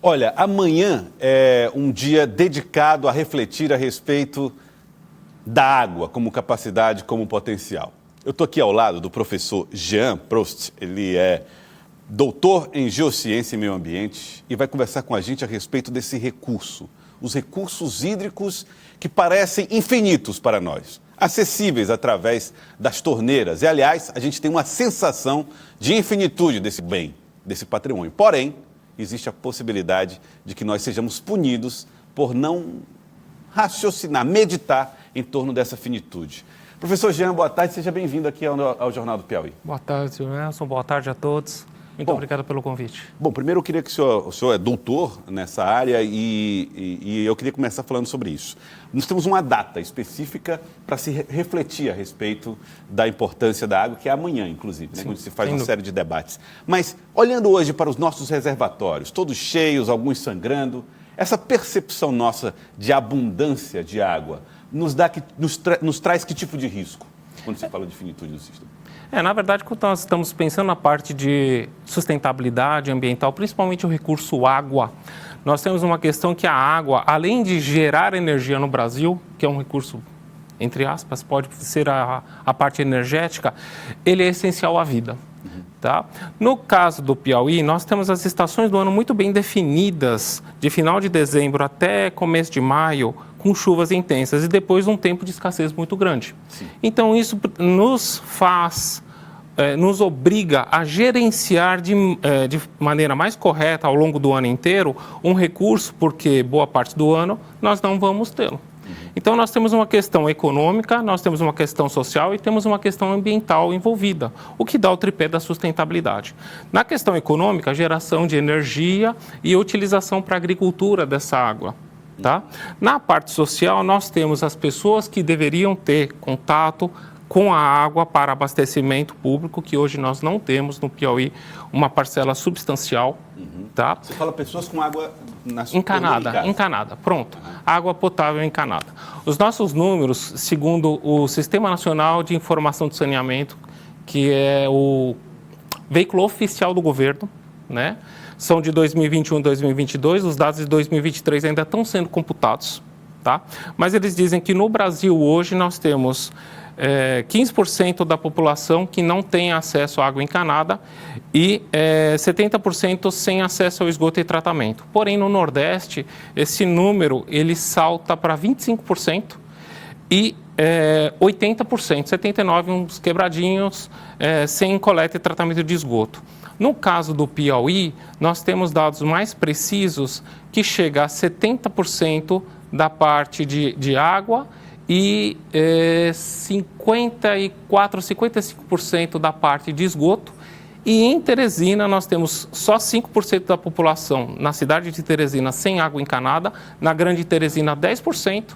Olha, amanhã é um dia dedicado a refletir a respeito da água como capacidade, como potencial. Eu estou aqui ao lado do professor Jean Prost, ele é doutor em Geociência e Meio Ambiente e vai conversar com a gente a respeito desse recurso, os recursos hídricos que parecem infinitos para nós, acessíveis através das torneiras. E, aliás, a gente tem uma sensação de infinitude desse bem, desse patrimônio. Porém, existe a possibilidade de que nós sejamos punidos por não raciocinar, meditar em torno dessa finitude. Professor Jean, boa tarde, seja bem-vindo aqui ao Jornal do Piauí. Boa tarde, Wilson, boa tarde a todos. Muito obrigado pelo convite. Bom, primeiro eu queria que o senhor é doutor nessa área e eu queria começar falando sobre isso. Nós temos uma data específica para se refletir a respeito da importância da água, que é amanhã, inclusive, né, onde se faz uma série de debates. Mas, olhando hoje para os nossos reservatórios, todos cheios, alguns sangrando, essa percepção nossa de abundância de água nos traz que tipo de risco quando se fala de finitude do sistema? Na verdade, quando nós estamos pensando na parte de sustentabilidade ambiental, principalmente o recurso água, nós temos uma questão que a água, além de gerar energia no Brasil, que é um recurso, entre aspas, pode ser a parte energética, ele é essencial à vida. Tá? No caso do Piauí, nós temos as estações do ano muito bem definidas, de final de dezembro até começo de maio, com chuvas intensas e depois um tempo de escassez muito grande. Sim. Então, isso nos obriga a gerenciar de maneira mais correta ao longo do ano inteiro um recurso, porque boa parte do ano nós não vamos tê-lo. Então, nós temos uma questão econômica, nós temos uma questão social e temos uma questão ambiental envolvida, o que dá o tripé da sustentabilidade. Na questão econômica, a geração de energia e a utilização para a agricultura dessa água. Tá? Na parte social, nós temos as pessoas que deveriam ter contato com a água para abastecimento público, que hoje nós não temos no Piauí uma parcela substancial. Tá? Você fala pessoas com água encanada, pronto. Água potável encanada. Os nossos números, segundo o Sistema Nacional de Informação de Saneamento, que é o veículo oficial do governo, né? São de 2021 e 2022, os dados de 2023 ainda estão sendo computados, tá? Mas eles dizem que no Brasil hoje nós temos 15% da população que não tem acesso à água encanada e 70% sem acesso ao esgoto e tratamento. Porém, no Nordeste, esse número ele salta para 25% e 80%, 79%, uns quebradinhos, sem coleta e tratamento de esgoto. No caso do Piauí, nós temos dados mais precisos que chega a 70% da parte de água e 55% da parte de esgoto. E em Teresina nós temos só 5% da população na cidade de Teresina sem água encanada, na Grande Teresina 10%.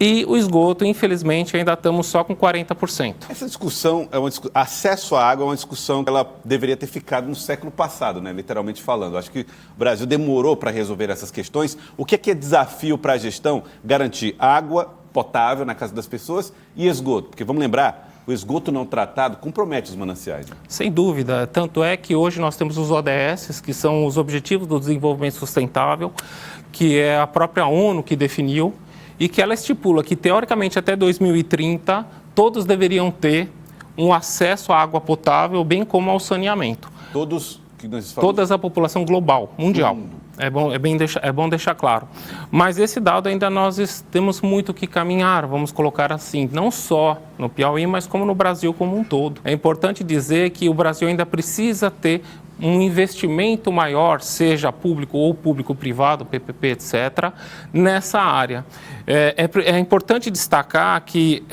E o esgoto, infelizmente, ainda estamos só com 40%. Essa discussão, acesso à água é uma discussão que ela deveria ter ficado no século passado, né? Literalmente falando. Acho que o Brasil demorou para resolver essas questões. O que é desafio para a gestão? Garantir água potável na casa das pessoas e esgoto. Porque, vamos lembrar, o esgoto não tratado compromete os mananciais. Né? Sem dúvida. Tanto é que hoje nós temos os ODS, que são os Objetivos do Desenvolvimento Sustentável, que é a própria ONU que definiu, e que ela estipula que, teoricamente, até 2030, todos deveriam ter um acesso à água potável, bem como ao saneamento. Todos que nós falamos? Toda a população global, mundial. É bom deixar claro. Mas esse dado ainda nós temos muito que caminhar, vamos colocar assim, não só no Piauí, mas como no Brasil como um todo. É importante dizer que o Brasil ainda precisa ter um investimento maior, seja público ou público-privado, PPP, etc., nessa área. É importante destacar que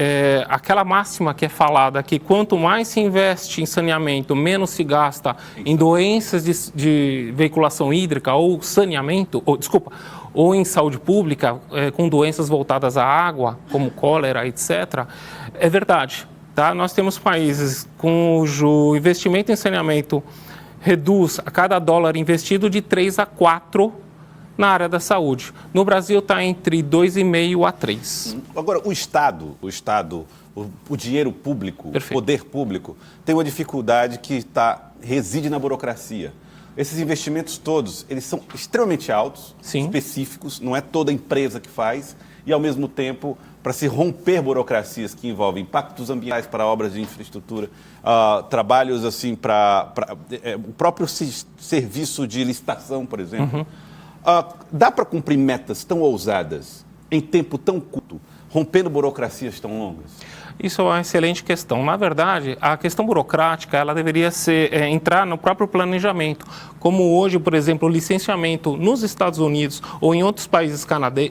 aquela máxima que é falada que quanto mais se investe em saneamento, menos se gasta em doenças de veiculação hídrica ou saneamento, ou em saúde pública, com doenças voltadas à água, como cólera, etc., é verdade. Tá? Nós temos países cujo investimento em saneamento reduz a cada dólar investido de 3 a 4 na área da saúde. No Brasil está entre 2,5 a 3. Agora, o Estado, o dinheiro público, Perfeito. O poder público, tem uma dificuldade que reside na burocracia. esses investimentos todos, eles são extremamente altos, Sim. específicos, não é toda empresa que faz, e ao mesmo tempo, para se romper burocracias que envolvem impactos ambientais para obras de infraestrutura, trabalhos assim para o próprio serviço de licitação, por exemplo. Dá para cumprir metas tão ousadas em tempo tão curto, rompendo burocracias tão longas? Isso é uma excelente questão. Na verdade, a questão burocrática, ela deveria entrar no próprio planejamento. Como hoje, por exemplo, o licenciamento nos Estados Unidos ou em outros países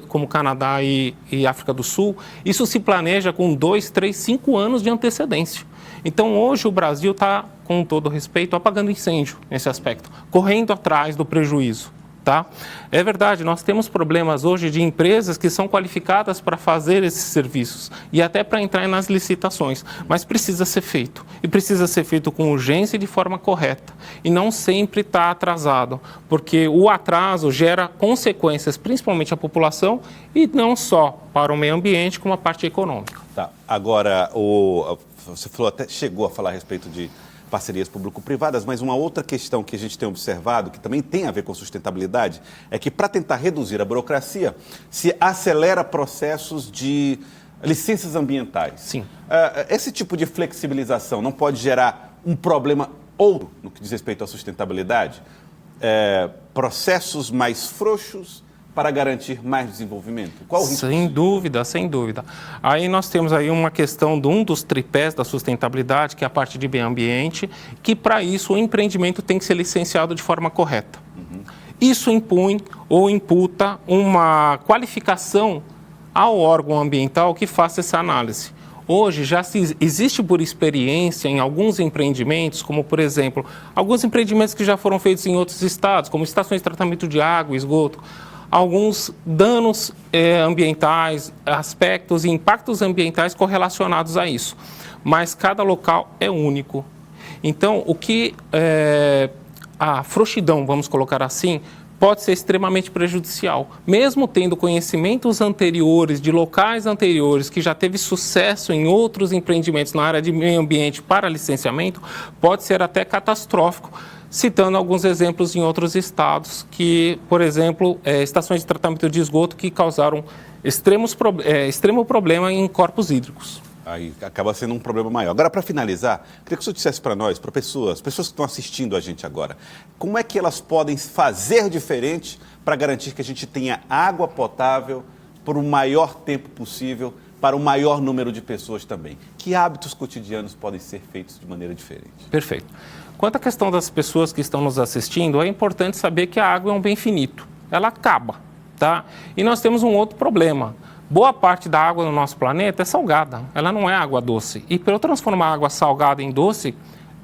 como Canadá e África do Sul, isso se planeja com 2, 3, 5 anos de antecedência. Então, hoje o Brasil está, com todo respeito, apagando incêndio nesse aspecto, correndo atrás do prejuízo. Tá? É verdade, nós temos problemas hoje de empresas que são qualificadas para fazer esses serviços e até para entrar nas licitações, mas precisa ser feito. E precisa ser feito com urgência e de forma correta. E não sempre está atrasado, porque o atraso gera consequências, principalmente à população, e não só para o meio ambiente, como a parte econômica. Tá. Agora, você até chegou a falar a respeito de parcerias público-privadas, mas uma outra questão que a gente tem observado, que também tem a ver com sustentabilidade, é que para tentar reduzir a burocracia, se acelera processos de licenças ambientais. Sim. Esse tipo de flexibilização não pode gerar um problema outro no que diz respeito à sustentabilidade? Processos mais frouxos para garantir mais desenvolvimento? Qual o risco? Sem dúvida, sem dúvida. Aí nós temos aí uma questão de um dos tripés da sustentabilidade, que é a parte de meio ambiente, que para isso o empreendimento tem que ser licenciado de forma correta. Isso impõe ou imputa uma qualificação ao órgão ambiental que faça essa análise. Hoje já existe por experiência em alguns empreendimentos, como por exemplo, alguns empreendimentos que já foram feitos em outros estados, como estações de tratamento de água, esgoto, alguns danos ambientais, aspectos e impactos ambientais correlacionados a isso. Mas cada local é único. Então, o que a frouxidão, vamos colocar assim, pode ser extremamente prejudicial. Mesmo tendo conhecimentos anteriores, de locais anteriores, que já teve sucesso em outros empreendimentos na área de meio ambiente para licenciamento, pode ser até catastrófico. Citando alguns exemplos em outros estados que, por exemplo, estações de tratamento de esgoto que causaram extremo problema em corpos hídricos. Aí acaba sendo um problema maior. Agora, para finalizar, queria que o senhor dissesse para nós, para pessoas que estão assistindo a gente agora, como é que elas podem fazer diferente para garantir que a gente tenha água potável por o maior tempo possível, para o maior número de pessoas também? Que hábitos cotidianos podem ser feitos de maneira diferente? Perfeito. Quanto à questão das pessoas que estão nos assistindo, é importante saber que a água é um bem finito. Ela acaba, tá? E nós temos um outro problema. Boa parte da água no nosso planeta é salgada, ela não é água doce. E para eu transformar a água salgada em doce,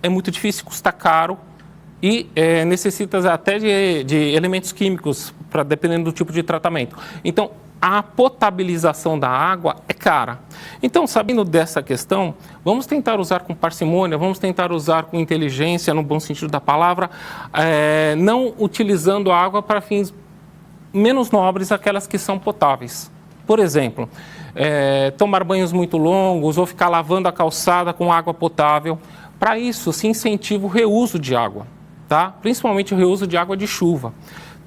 é muito difícil, custa caro e necessita até de elementos químicos, dependendo do tipo de tratamento. Então, a potabilização da água é cara. Então, sabendo dessa questão, vamos tentar usar com parcimônia, vamos tentar usar com inteligência, no bom sentido da palavra, não utilizando a água para fins menos nobres, aquelas que são potáveis. Por exemplo, tomar banhos muito longos ou ficar lavando a calçada com água potável. Para isso, se incentiva o reuso de água, tá? Principalmente o reuso de água de chuva.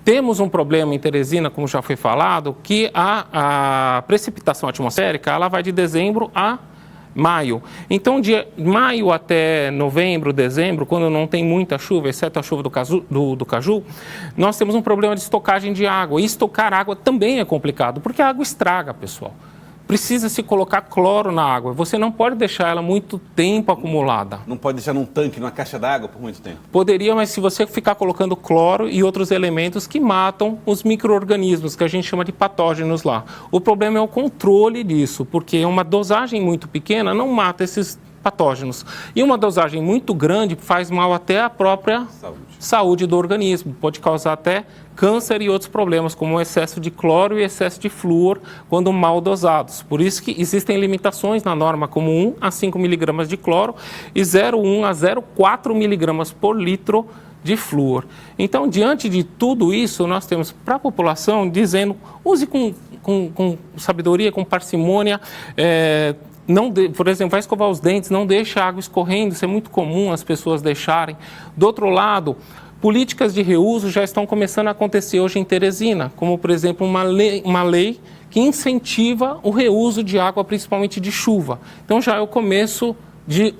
Temos um problema em Teresina, como já foi falado, que a precipitação atmosférica ela vai de dezembro a maio. Então, de maio até novembro, dezembro, quando não tem muita chuva, exceto a chuva do caju, nós temos um problema de estocagem de água. E estocar água também é complicado, porque a água estraga, pessoal. Precisa se colocar cloro na água. Você não pode deixar ela muito tempo acumulada. Não pode deixar num tanque, numa caixa d'água por muito tempo? Poderia, mas se você ficar colocando cloro e outros elementos que matam os micro-organismos, que a gente chama de patógenos lá. O problema é o controle disso, porque uma dosagem muito pequena não mata esses patógenos. E uma dosagem muito grande faz mal até à própria saúde do organismo. Pode causar até câncer e outros problemas, como o excesso de cloro e excesso de flúor, quando mal dosados. Por isso que existem limitações na norma, como 1 a 5 miligramas de cloro e 0,1 a 0,4 miligramas por litro de flúor. Então, diante de tudo isso, nós temos para a população dizendo, use com sabedoria, com parcimônia, por exemplo, vai escovar os dentes, não deixe a água escorrendo, isso é muito comum as pessoas deixarem. Do outro lado, Políticas de reuso já estão começando a acontecer hoje em Teresina, como, por exemplo, uma lei que incentiva o reuso de água, principalmente de chuva. Então, já é o começo de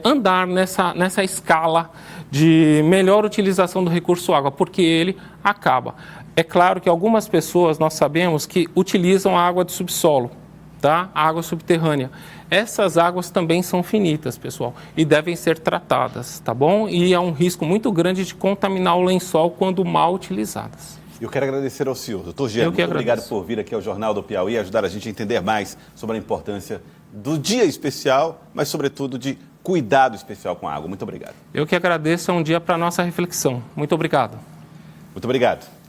andar nessa escala de melhor utilização do recurso água, porque ele acaba. É claro que algumas pessoas, nós sabemos, que utilizam a água de subsolo, tá? A água subterrânea. Essas águas também são finitas, pessoal, e devem ser tratadas, tá bom? E há um risco muito grande de contaminar o lençol quando mal utilizadas. Eu quero agradecer ao senhor, doutor Jean. Muito obrigado por vir aqui ao Jornal do Piauí e ajudar a gente a entender mais sobre a importância do dia especial, mas, sobretudo, de cuidado especial com a água. Muito obrigado. Eu que agradeço, é um dia para a nossa reflexão. Muito obrigado. Muito obrigado.